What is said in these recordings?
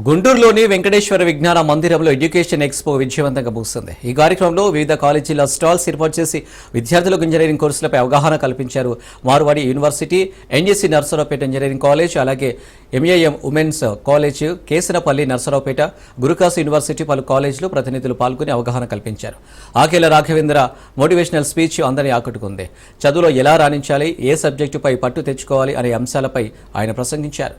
గుంటూరులోని వెంకటేశ్వర విజ్ఞాన మందిరంలో ఎడ్యుకేషన్ ఎక్స్పో విజయవంతంగా ముగిసింది. ఈ కార్యక్రమంలో వివిధ కాలేజీల స్టాల్స్ ఏర్పాటు చేసి విద్యార్థులకు ఇంజనీరింగ్ కోర్సులపై అవగాహన కల్పించారు. Marwadi university, NGC Narasaraopet engineering college, అలాగే MAM women's college, Kesanapalli Narasaraopet, Gurukasu university పలు కాలేజీలు ప్రతినిధులు పాల్గొని అవగాహన కల్పించారు. ఆకేల రాఘవేంద్ర మోటివేషనల్ స్పీచ్ అందరినీ ఆకట్టుకుంది. చదువులో ఎలా రాణించాలి, ఏ సబ్జెక్టుపై పట్టు తెచ్చుకోవాలి అనే అంశాలపై ఆయన ప్రసంగించారు.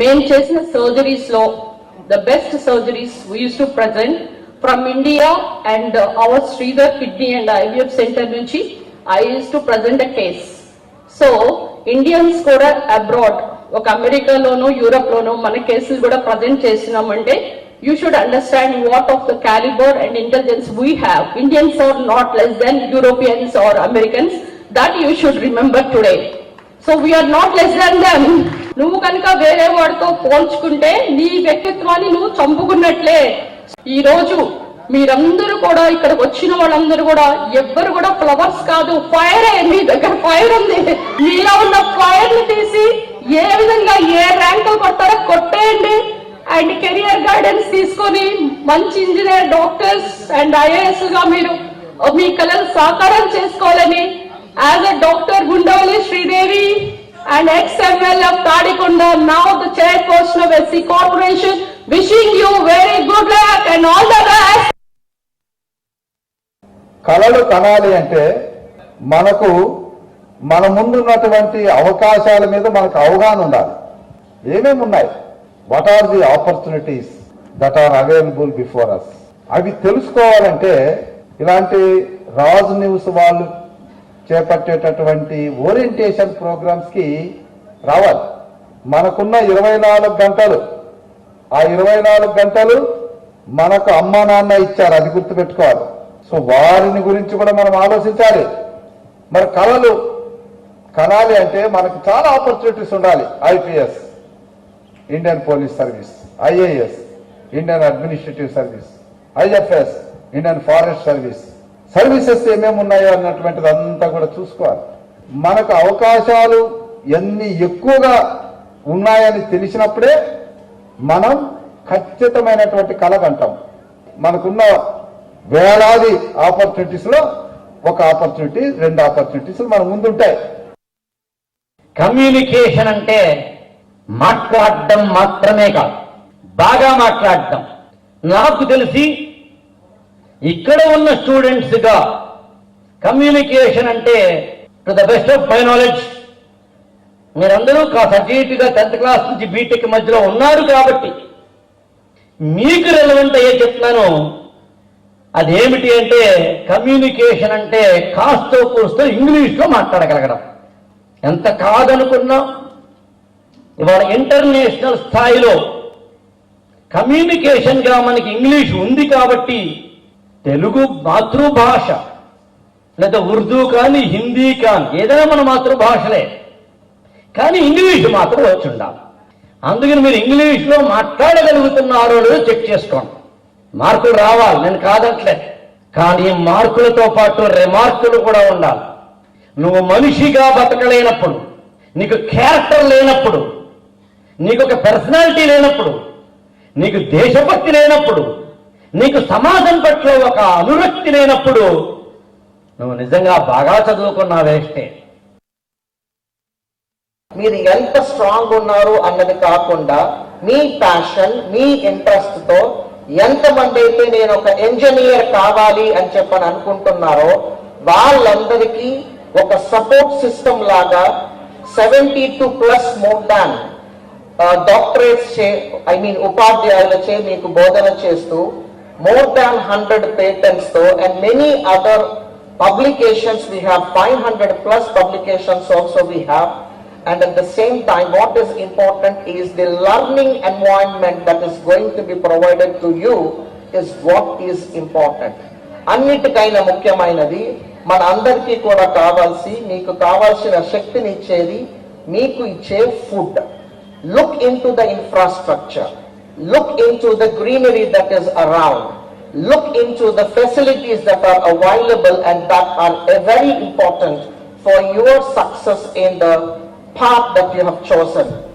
మేము చేసిన సర్జరీస్ లో the best surgeries we use to present from India and our Sridhar kidney and IVF centre నుంచి I use to present a case. So Indians కూడా అబ్రాడ్, ఒక అమెరికాలోనూ యూరోప్ లోనూ మన కేసులు కూడా ప్రజెంట్ చేసినామంటే you should understand what of the caliber and intelligence we have. Indians are not less than Europeans or Americans. That you should remember today. So we are not less than them. నువ్వు కనుక వేరే వాడితో పోల్చుకుంటే నీ వ్యక్తిత్వాన్ని నువ్వు చంపుకున్నట్లే. ఈ రోజు మీరందరూ కూడా ఇక్కడికి వచ్చిన వాళ్ళందరూ కూడా ఎవ్వరు కూడా ఫ్లవర్స్ కాదు, ఫైర్. మీ దగ్గర ఫైర్ ఉంది. మీలో ఉన్న ఫైర్ ని తీసి ఏ విధంగా ఏ ర్యాంకులు కొట్టారో కొట్టేయండి. అండ్ కెరియర్ గైడెన్స్ తీసుకొని మంచి ఇంజనీర్, డాక్టర్స్ అండ్ ఐఏఎస్ గా మీరు మీ కళలు సాకారం చేసుకోవాలని as a doctor Gundavalli Sridevi and ex-ML of Tadikonda, now the chairperson of SC Corporation, wishing you very good luck and all the best. కళలు కనాలి అంటే మనకు మన ముందున్నటువంటి అవకాశాల మీద మనకు అవగాహన ఉండాలి. ఏమేమి ఉన్నాయి, what are the opportunities that are available before us, అవి తెలుసుకోవాలంటే ఇలాంటి రాజ్ న్యూస్ వాళ్ళు చేపట్టేటటువంటి ఓరియంటేషన్ ప్రోగ్రామ్స్ కి రావాలి. మనకున్న 24 గంటలు, ఆ 24 గంటలు మనకు అమ్మ నాన్న ఇచ్చారు, అది గుర్తుపెట్టుకోవాలి. సో వారిని గురించి కూడా మనం ఆలోచించాలి. మరి కళలు కనాలి అంటే మనకు చాలా ఆపర్చునిటీస్ ఉండాలి. IPS, Indian police service, IAS, Indian administrative service, IFS, Indian forest service, services ఏమేమి ఉన్నాయో అన్నటువంటిది అంతా కూడా చూసుకోవాలి. మనకు అవకాశాలు ఎన్ని ఎక్కువగా ఉన్నాయని తెలిసినప్పుడే మనం ఖచ్చితమైనటువంటి కళ కంటాం. మనకున్న వేలాది ఆపర్చునిటీస్ లో ఒక ఆపర్చునిటీ, 2 ఆపర్చునిటీస్ మన ముందుంటాయి. కమ్యూనికేషన్ అంటే మాట్లాడడం మాత్రమే కాదు, బాగా మాట్లాడడం. నాకు తెలిసి ఇక్కడ ఉన్న స్టూడెంట్స్ గా కమ్యూనికేషన్ అంటే to the best of my knowledge మీరందరూ సబ్జెక్టుగా 10th క్లాస్ నుంచి బీటెక్ మధ్యలో ఉన్నారు కాబట్టి మీకు రెలవెంట్ అయ్యే చెప్తున్నాను. అదేమిటి అంటే కమ్యూనికేషన్ అంటే కాస్తో కూస్తో ఇంగ్లీష్లో మాట్లాడగలగడం. ఎంత కాదనుకున్నా ఇవాళ ఇంటర్నేషనల్ స్థాయిలో కమ్యూనికేషన్గా మనకి ఇంగ్లీష్ ఉంది కాబట్టి తెలుగు మాతృభాష లేదా ఉర్దూ కానీ హిందీ కానీ ఏదైనా మన మాతృభాషలే, కానీ ఇంగ్లీష్ మాత్రం వచ్చి ఉండాలి. అందుకని మీరు ఇంగ్లీష్లో మాట్లాడగలుగుతున్నారో లేదో చెక్ చేసుకోండి. మార్కులు రావాలి, నేను కాదట్లేదు, కానీ మార్కులతో పాటు రిమార్కులు కూడా ఉండాలి. నువ్వు మనిషిగా బతకలేనప్పుడు, నీకు క్యారెక్టర్ లేనప్పుడు, నీకు ఒక పర్సనాలిటీ లేనప్పుడు, నీకు దేశభక్తి లేనప్పుడు, నీకు సమాజం పట్ల ఒక అనురక్తి లేనప్పుడు నువ్వు నిజంగా బాగా చదువుకున్నా వేస్టే. మీరు ఎంత స్ట్రాంగ్ ఉన్నారు అన్నది కాకుండా మీ ప్యాషన్, మీ ఇంట్రెస్ట్ తో ఎంతమంది అయితే నేను ఒక ఇంజనీర్ కావాలి అని చెప్పని అనుకుంటున్నారో వాళ్ళందరికీ ఒక సపోర్ట్ సిస్టమ్ లాగా 72+ మోర్ దాన్ డాక్టరేట్స్ ఉపాధ్యాయులచే మీకు బోధన చేస్తూ more than 100 patents though and many other publications. We have 500+ publications also we have, and at the same time what is important is the learning environment that is going to be provided to you is what is important. అన్నిటికైనా ముఖ్యమైనది మన అందరికీ కూడా కావాల్సి మీకు కావాల్సిన శక్తిని ఇచ్చేది మీకు ఇచ్చే food. Look into the infrastructure, look into the greenery that is around, look into the facilities that are available and that are very important for your success in the path that you have chosen.